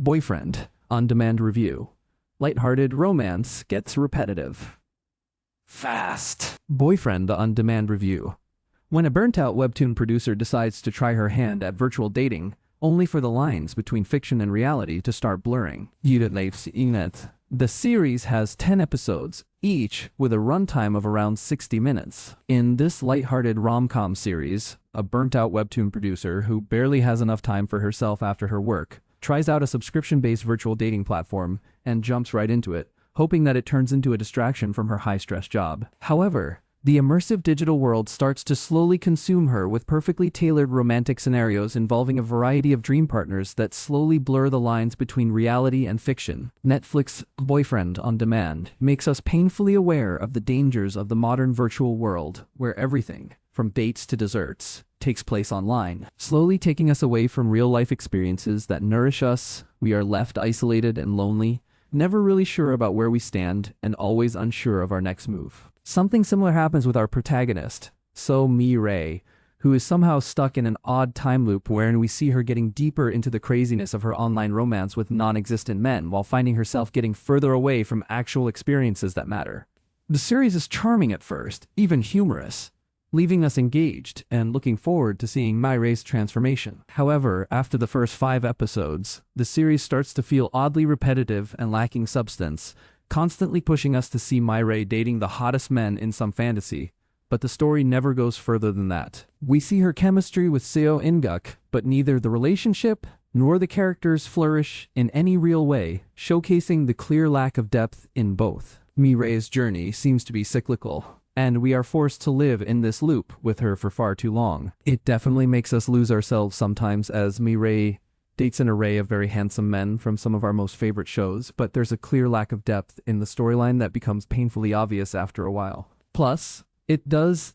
Boyfriend, on-demand review. Lighthearted romance gets repetitive. Fast. Boyfriend, the on-demand review. When a burnt-out webtoon producer decides to try her hand at virtual dating, only for the lines between fiction and reality to start blurring. The series has 10 episodes, each with a runtime of around 60 minutes. In this lighthearted rom-com series, a burnt-out webtoon producer who barely has enough time for herself after her work tries out a subscription-based virtual dating platform and jumps right into it, hoping that it turns into a distraction from her high-stress job. However, the immersive digital world starts to slowly consume her with perfectly tailored romantic scenarios involving a variety of dream partners that slowly blur the lines between reality and fiction. Netflix Boyfriend on Demand makes us painfully aware of the dangers of the modern virtual world, where everything, from dates to desserts, takes place online, slowly taking us away from real-life experiences that nourish us. We are left isolated and lonely, never really sure about where we stand, and always unsure of our next move. Something similar happens with our protagonist, Mi-rae, who is somehow stuck in an odd time loop wherein we see her getting deeper into the craziness of her online romance with non-existent men while finding herself getting further away from actual experiences that matter. The series is charming at first, even humorous, leaving us engaged and looking forward to seeing Mi-rae's transformation. However, after the first 5 episodes, the series starts to feel oddly repetitive and lacking substance, constantly pushing us to see Mi-rae dating the hottest men in some fantasy, but the story never goes further than that. We see her chemistry with Seo In-guk, but neither the relationship nor the characters flourish in any real way, showcasing the clear lack of depth in both. Mi-rae's journey seems to be cyclical, and we are forced to live in this loop with her for far too long. It definitely makes us lose ourselves sometimes as Mi-rae dates an array of very handsome men from some of our most favorite shows, but there's a clear lack of depth in the storyline that becomes painfully obvious after a while. Plus, it does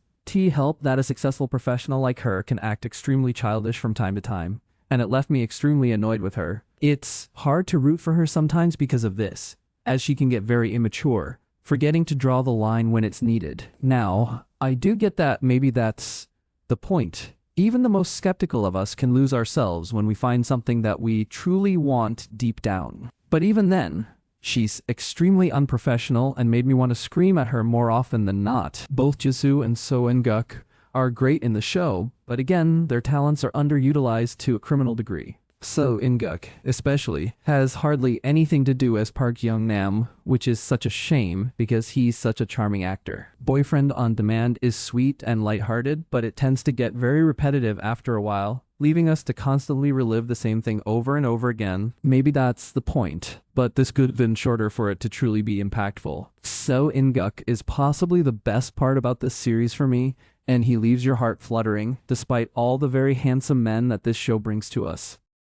help that a successful professional like her can act extremely childish from time to time, and it left me extremely annoyed with her. It's hard to root for her sometimes because of this, as she can get very immature, forgetting to draw the line when it's needed. Now, I do get that maybe that's the point. Even the most skeptical of us can lose ourselves when we find something that we truly want deep down. But even then, she's extremely unprofessional and made me want to scream at her more often than not. Both Jisoo and Seo In-guk are great in the show, but again, their talents are underutilized to a criminal degree. Seo In-guk, especially, has hardly anything to do as Park Young-nam, which is such a shame because he's such a charming actor. Boyfriend on Demand is sweet and lighthearted, but it tends to get very repetitive after a while, leaving us to constantly relive the same thing over and over again. Maybe that's the point, but this could have been shorter for it to truly be impactful. Seo In-guk is possibly the best part about this series for me, and he leaves your heart fluttering, despite all the very handsome men that this show brings to us.